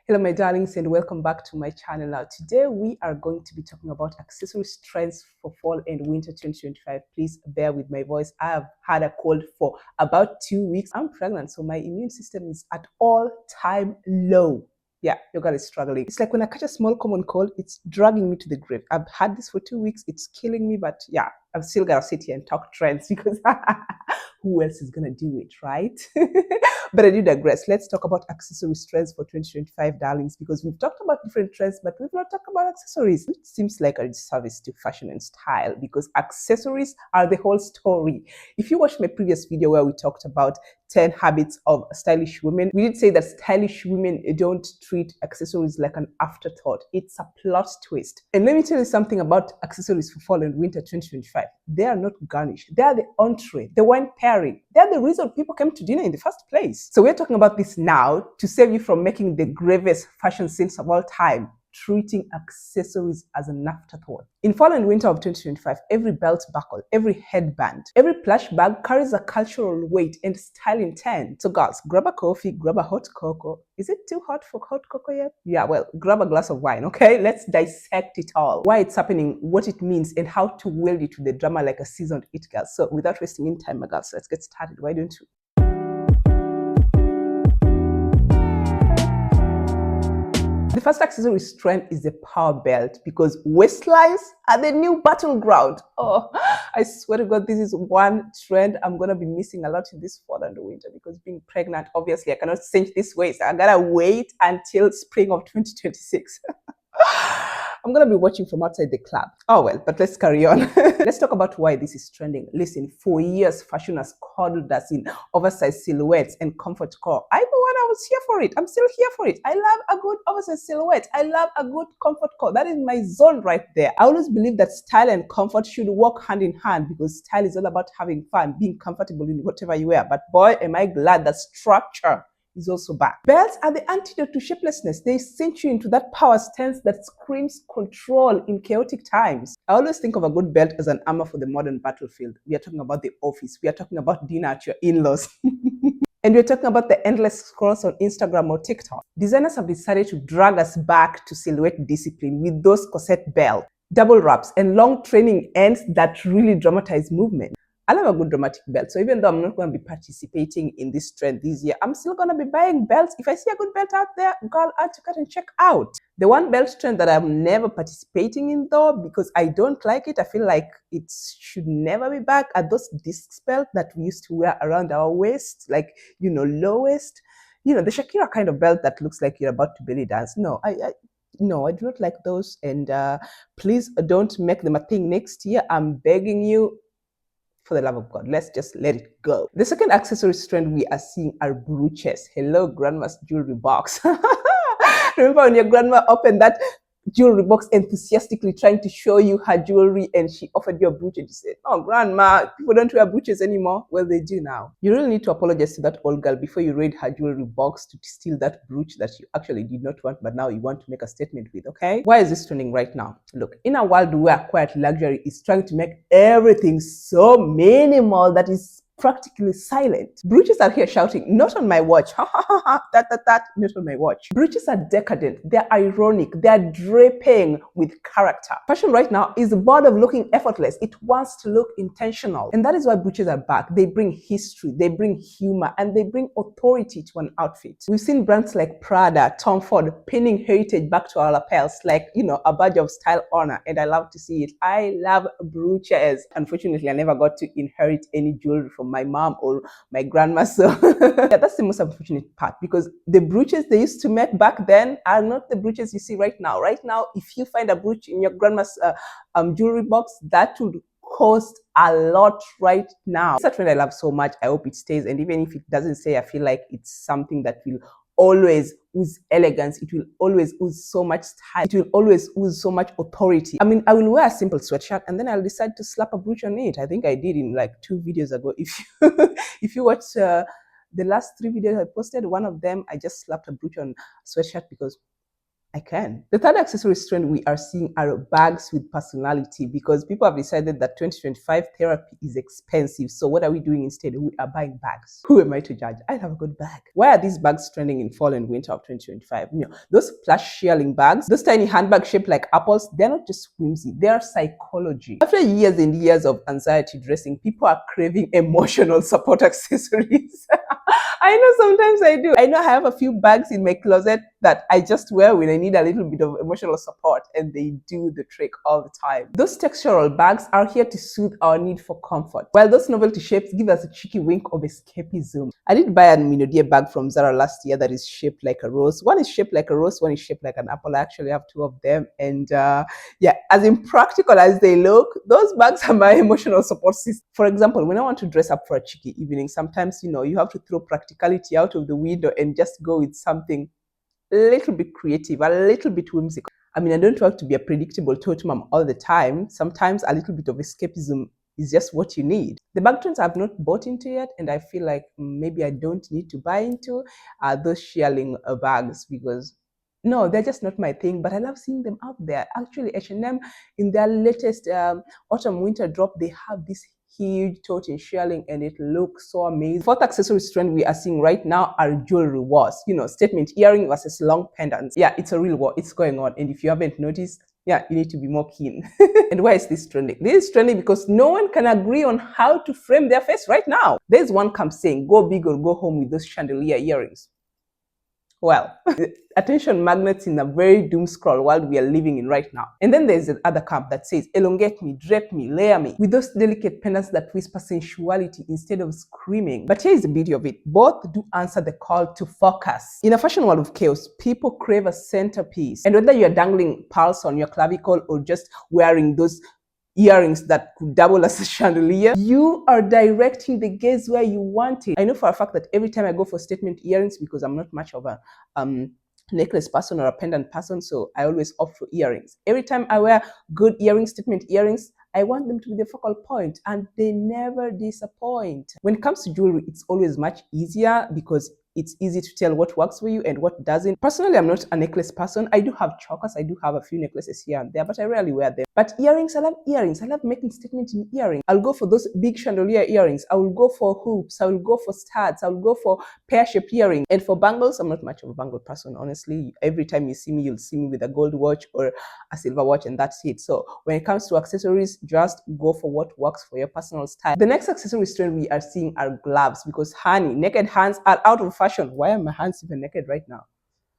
Hello my darlings and welcome back to my channel. Now today we are going to be talking about accessory trends for fall and winter 2025. Please bear with my voice. I have had a cold for about 2 weeks. I'm pregnant, so my immune system is at all-time low. Yeah, your girl is struggling. It's like when I catch a small common cold, it's dragging me to the grave. I've had this for 2 weeks. It's killing me, but yeah, I've still got to sit here and talk trends because who else is going to do it, right? But I do digress. Let's talk about accessory trends for 2025, darlings, because we've talked about different trends, but we've not talked about accessories. It seems like a disservice to fashion and style because accessories are the whole story. If you watched my previous video where we talked about 10 habits of stylish women, we did say that stylish women don't treat accessories like an afterthought. It's a plot twist. And let me tell you something about accessories for fall and winter 2025. They are not garnish. They are the entree, the wine pairing. They are the reason people came to dinner in the first place. So we're talking about this now to save you from making the gravest fashion sins of all time, treating accessories as an afterthought. In fall and winter of 2025, every belt buckle, every headband, every plush bag carries a cultural weight and style intent. So girls, grab a coffee, grab a hot cocoa. Is it too hot for hot cocoa yet? Yeah, well, grab a glass of wine, okay? Let's dissect it all. Why it's happening, what it means, and how to wield it with the drama like a seasoned it girl. So without wasting any time, my girls, let's get started. Why don't you? The first accessory trend is the power belt because waistlines are the new battleground. Oh, I swear to God, this is one trend I'm going to be missing a lot in this fall and winter because being pregnant, obviously, I cannot cinch this waist. I got to wait until spring of 2026. I'm going to be watching from outside the club. Oh well, but let's carry on. Let's talk about why this is trending. Listen, for years, fashion has coddled us in oversized silhouettes and comfort core. I was here for it. I'm still here for it. I love a good oversized silhouette. I love a good comfort core. That is my zone right there. I always believe that style and comfort should walk hand in hand because style is all about having fun, being comfortable in whatever you wear. But boy, am I glad that structure is also back. Belts are the antidote to shapelessness. They cinch you into that power stance that screams control in chaotic times. I always think of a good belt as an armor for the modern battlefield. We are talking about the office. We are talking about dinner at your in-laws. And we're talking about the endless scrolls on Instagram or TikTok. Designers have decided to drag us back to silhouette discipline with those corset belts, double wraps, and long training ends that really dramatize movement. I love a good dramatic belt. So even though I'm not going to be participating in this trend this year, I'm still going to be buying belts. If I see a good belt out there, girl, add to cart and check out. The one belt trend that I'm never participating in though, because I don't like it, I feel like it should never be back, are those disc belts that we used to wear around our waist, like, low waist. The Shakira kind of belt that looks like you're about to belly dance. No, I do not like those. And please don't make them a thing next year. I'm begging you. For the love of God, let's just let it go. The second accessory trend we are seeing are brooches. Hello, grandma's jewelry box. Remember when your grandma opened that jewelry box enthusiastically trying to show you her jewelry and she offered you a brooch and you said, oh, grandma, people don't wear brooches anymore. Well, they do now. You really need to apologize to that old girl before you raid her jewelry box to steal that brooch that you actually did not want, but now you want to make a statement with, okay? Why is this trending right now? Look, in a world where quiet luxury is trying to make everything so minimal that is practically silent. Brooches are here shouting, not on my watch, ha ha ha ha, that, not on my watch. Brooches are decadent, they're ironic, they're draping with character. Fashion right now is bored of looking effortless, it wants to look intentional. And that is why brooches are back. They bring history, they bring humor, and they bring authority to an outfit. We've seen brands like Prada, Tom Ford pinning heritage back to our lapels, like, a badge of style honor, and I love to see it. I love brooches. Unfortunately, I never got to inherit any jewelry from my mom or my grandma, so yeah, that's the most unfortunate part because the brooches they used to make back then are not the brooches you see right now. Right now, if you find a brooch in your grandma's jewelry box, that would cost a lot right now. It's a trend I love so much. I hope it stays, and even if it doesn't stay, I feel like it's something that will always ooze elegance. It will always ooze so much style. It will always ooze so much authority. I mean, I will wear a simple sweatshirt and then I'll decide to slap a brooch on it. I think I did in like 2 videos ago. If you, if you watch the last 3 videos I posted, one of them I just slapped a brooch on a sweatshirt because I can. The third accessory trend we are seeing are bags with personality, because people have decided that 2025 therapy is expensive. So what are we doing instead? We are buying bags. Who am I to judge? I have a good bag. Why are these bags trending in fall and winter of 2025? You know, those plush shearling bags, those tiny handbags shaped like apples, they're not just whimsy, they are psychology. After years and years of anxiety dressing, people are craving emotional support accessories. I know sometimes I do. I know I have a few bags in my closet that I just wear when I need a little bit of emotional support, and they do the trick all the time. Those textural bags are here to soothe our need for comfort, while those novelty shapes give us a cheeky wink of escapism. I did buy a Minodier bag from Zara last year that is shaped like a rose. One is shaped like a rose, one is shaped like an apple. I actually have two of them, and yeah, as impractical as they look, those bags are my emotional support system. For example, when I want to dress up for a cheeky evening, sometimes, you know, you have to throw practicality out of the window and just go with something a little bit creative, a little bit whimsical. I mean, I don't want to be a predictable tote mom all the time. Sometimes a little bit of escapism is just what you need. The bag trends I've not bought into yet, and I feel like maybe I don't need to buy into, are those shearling bags, because no, they're just not my thing, but I love seeing them out there. Actually, H&M, in their latest autumn winter drop, they have this huge tote in shearling, and it looks so amazing. Fourth accessory trend we are seeing right now are jewelry wars. You know, statement earring versus long pendants. Yeah, it's a real war. It's going on. And if you haven't noticed, yeah, you need to be more keen. And why is this trending? This is trending because no one can agree on how to frame their face right now. There's one camp saying, go big or go home with those chandelier earrings. Well, attention magnets in a very doom scroll world we are living in right now. And then there's the other camp that says, elongate me, drape me, layer me, with those delicate pendants that whisper sensuality instead of screaming. But here's the beauty of it. Both do answer the call to focus. In a fashion world of chaos, people crave a centerpiece. And whether you're dangling pearls on your clavicle or just wearing those earrings that could double as a chandelier, you are directing the gaze where you want it. I know for a fact that every time I go for statement earrings, because I'm not much of a necklace person or a pendant person, so I always opt for earrings. Every time I wear good earrings, statement earrings, I want them to be the focal point, and they never disappoint. When it comes to jewelry, it's always much easier because it's easy to tell what works for you and what doesn't. Personally, I'm not a necklace person. I do have chokers. I do have a few necklaces here and there, but I rarely wear them. But earrings, I love earrings. I love making statements in earrings. I'll go for those big chandelier earrings. I will go for hoops. I will go for studs. I will go for pear-shaped earrings. And for bangles, I'm not much of a bangle person, honestly. Every time you see me, you'll see me with a gold watch or a silver watch, and that's it. So when it comes to accessories, just go for what works for your personal style. The next accessory trend we are seeing are gloves, because honey, naked hands are out of fashion. Why are my hands even naked right now?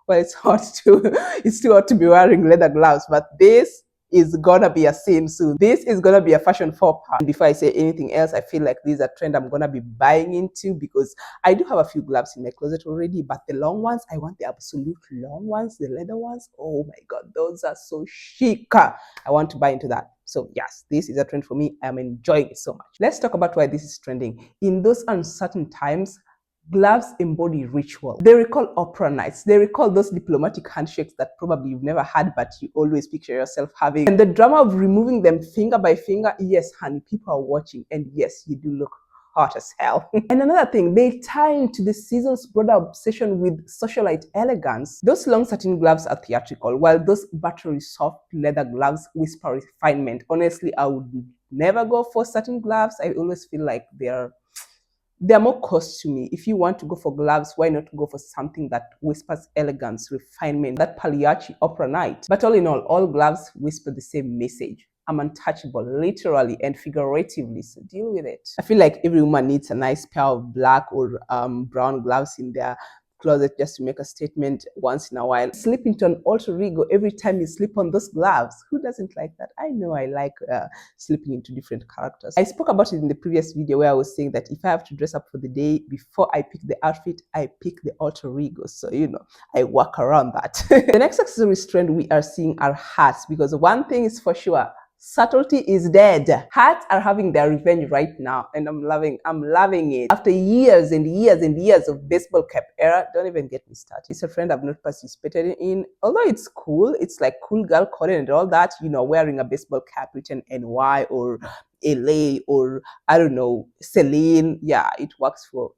Well, it's too hot to be wearing leather gloves, but this is gonna be a scene soon. This is gonna be a fashion faux pas. Before I say anything else, I feel like this is a trend I'm gonna be buying into, because I do have a few gloves in my closet already, but the long ones, I want the absolute long ones, the leather ones. Oh my god, those are so chic. I want to buy into that. So yes, this is a trend for me. I'm enjoying it so much. Let's talk about why this is trending. In those uncertain times, gloves embody ritual. They recall opera nights. They recall those diplomatic handshakes that probably you've never had, but you always picture yourself having. And the drama of removing them finger by finger. Yes, honey, people are watching. And yes, you do look hot as hell. And another thing, they tie into the season's broader obsession with socialite elegance. Those long satin gloves are theatrical, while those buttery soft leather gloves whisper refinement. Honestly, I would never go for satin gloves. I always feel like they're more costumey. If you want to go for gloves, why not go for something that whispers elegance, refinement, that Pagliacci opera night? But all in all gloves whisper the same message. I'm untouchable, literally and figuratively, so deal with it. I feel like every woman needs a nice pair of black or brown gloves in their closet just to make a statement once in a while. Slip into an alter ego every time you slip on those gloves. Who doesn't like that? I know I like slipping into different characters. I spoke about it in the previous video where I was saying that if I have to dress up for the day, before I pick the outfit, I pick the alter ego. So, you know, I work around that. The next accessory trend we are seeing are hats, because one thing is for sure, subtlety is dead. Hats are having their revenge right now, and I'm loving it. After years and years and years of baseball cap era, don't even get me started. It's a trend I've not participated in, although it's cool. It's like cool girl coding and all that, you know, wearing a baseball cap written NY or LA or I don't know, Celine. Yeah, it works for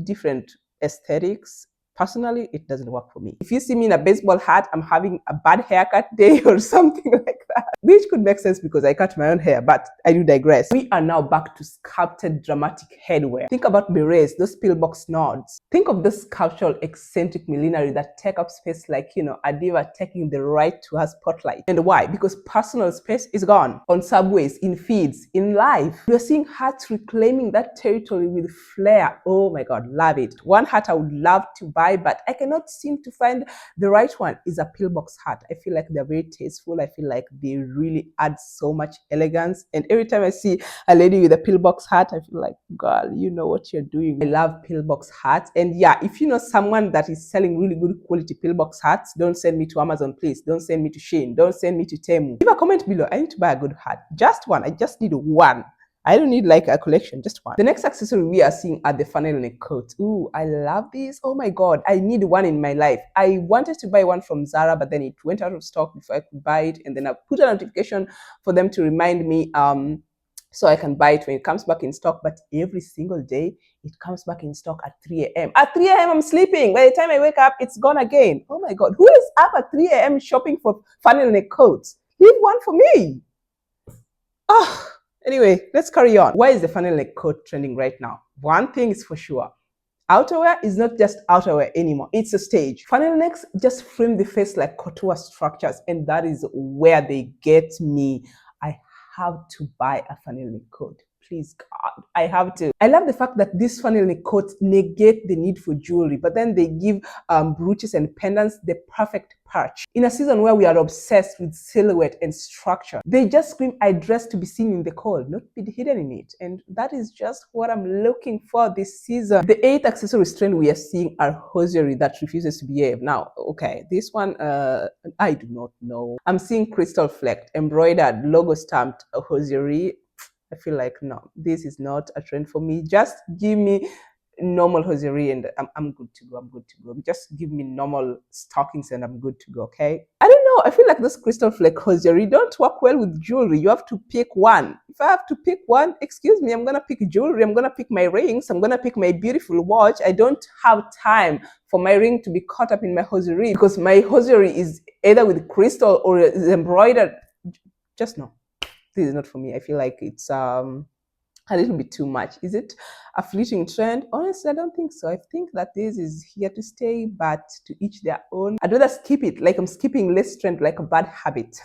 different aesthetics. Personally, it doesn't work for me. If you see me in a baseball hat, I'm having a bad haircut day or something like that. Which could make sense because I cut my own hair, but I do digress. We are now back to sculpted dramatic headwear. Think about berets, those pillbox nods. Think of this sculptural eccentric millinery that take up space like, a diva taking the right to her spotlight. And why? Because personal space is gone. On subways, in feeds, in life. We're seeing hats reclaiming that territory with flair. Oh my God, love it. One hat I would love to buy, but I cannot seem to find the right one, is a pillbox hat. I feel like they're very tasteful. I feel like they really add so much elegance. And every time I see a lady with a pillbox hat, I feel like, girl, you know what you're doing. I love pillbox hats. And yeah, if you know someone that is selling really good quality pillbox hats, don't send me to Amazon, please. Don't send me to Shein. Don't send me to Temu. Leave a comment below. I need to buy a good hat. Just one. I just need one. I don't need like a collection, just one. The next accessory we are seeing are the funnel neck coats. Ooh, I love these. Oh my God, I need one in my life. I wanted to buy one from Zara, but then it went out of stock before I could buy it. And then I put a notification for them to remind me so I can buy it when it comes back in stock. But every single day, it comes back in stock at 3 a.m. At 3 a.m. I'm sleeping. By the time I wake up, it's gone again. Oh my God, who is up at 3 a.m. shopping for funnel neck coats? Leave one for me. Oh. Anyway, let's carry on. Why is the funnel neck coat trending right now? One thing is for sure. Outerwear is not just outerwear anymore. It's a stage. Funnel necks just frame the face like couture structures, and that is where they get me. I have to buy a funnel neck coat. Please, God, I have to. I love the fact that these funnel neck coats negate the need for jewelry, but then they give brooches and pendants the perfect perch. In a season where we are obsessed with silhouette and structure, they just scream, I dress to be seen in the cold, not be hidden in it. And that is just what I'm looking for this season. The 8th accessory trend we are seeing are hosiery that refuses to behave. Now, okay, this one, I do not know. I'm seeing crystal flecked, embroidered, logo stamped hosiery. I feel like, no, this is not a trend for me. Just give me normal hosiery and I'm good to go. I'm good to go. Just give me normal stockings and I'm good to go, okay? I don't know. I feel like this crystal fleck hosiery don't work well with jewelry. You have to pick one. If I have to pick one, excuse me, I'm going to pick jewelry. I'm going to pick my rings. I'm going to pick my beautiful watch. I don't have time for my ring to be caught up in my hosiery because my hosiery is either with crystal or is embroidered. Just no. This is not for me. I feel like it's a little bit too much. Is it a fleeting trend? Honestly, I don't think so. I think that this is here to stay, but to each their own. I'd rather skip it, like I'm skipping less trend, like a bad habit.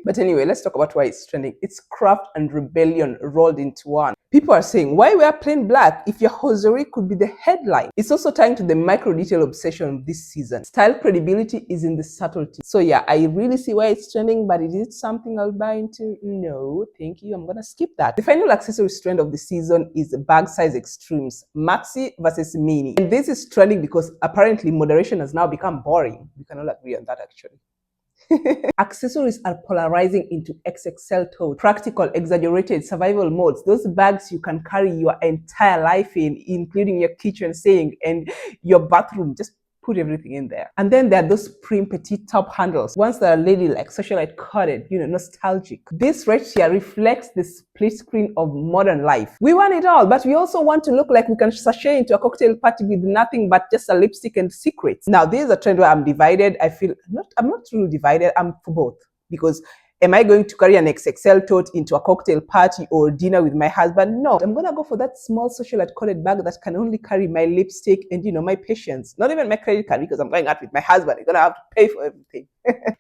But anyway, let's talk about why it's trending. It's craft and rebellion rolled into one. People are saying, why wear plain black if your hosiery could be the headline? It's also tying to the micro detail obsession of this season. Style credibility is in the subtlety. So yeah, I really see why it's trending, but is it something I'll buy into? No, thank you. I'm gonna skip that. The final accessory trend of the season is bag size extremes, maxi versus mini. And this is trending because apparently moderation has now become boring. We can all agree on that actually. Accessories are polarizing into XXL tote, practical, exaggerated, survival modes. Those bags you can carry your entire life in, including your kitchen sink and your bathroom. Just put everything in there. And then there are those prim petite top handles, ones that are ladylike, socialite coded, nostalgic. This right here reflects the split screen of modern life. We want it all, but we also want to look like we can sashay into a cocktail party with nothing but just a lipstick and secrets. Now, this is a trend where I'm divided. I'm not really divided. I'm for both because am I going to carry an XXL tote into a cocktail party or dinner with my husband? No, I'm going to go for that small socialite coded bag that can only carry my lipstick and, my patience. Not even my credit card because I'm going out with my husband. I'm going to have to pay for everything.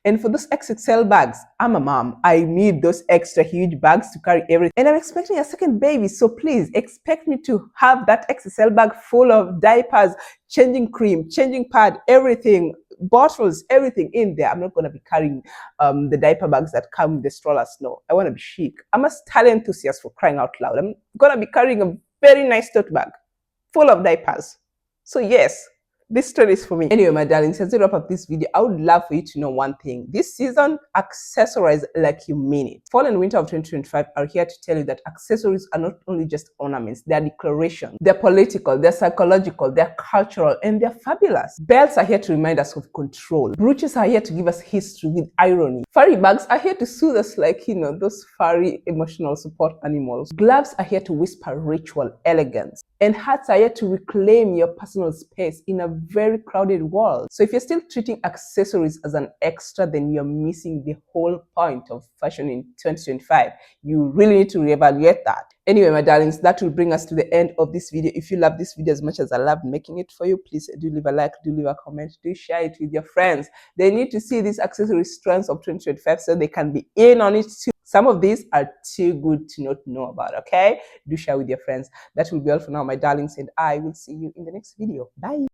And for those XXL bags, I'm a mom. I need those extra huge bags to carry everything. And I'm expecting a second baby. So please expect me to have that XXL bag full of diapers, changing cream, changing pad, everything, bottles, everything in there. I'm not going to be carrying the diaper bags that come with the strollers. No, I want to be chic. I'm a style enthusiast, for crying out loud. I'm going to be carrying a very nice tote bag full of diapers. So yes, this trend is for me. Anyway, my darlings, as we wrap up this video, I would love for you to know one thing. This season, accessorize like you mean it. Fall and winter of 2025 are here to tell you that accessories are not only just ornaments, they are declarations. They're political, they're psychological, they're cultural, and they're fabulous. Belts are here to remind us of control. Brooches are here to give us history with irony. Furry bags are here to soothe us like, those furry emotional support animals. Gloves are here to whisper ritual elegance. And hats are here to reclaim your personal space in a very crowded world. So if you're still treating accessories as an extra, then you're missing the whole point of fashion in 2025. You really need to reevaluate that. Anyway, my darlings, that will bring us to the end of this video. If you love this video as much as I loved making it for you, please do leave a like, do leave a comment, do share it with your friends. They need to see these accessory trends of 2025 so they can be in on it too. Some of these are too good to not know about, okay? Do share with your friends. That will be all for now, my darlings, and I will see you in the next video. Bye.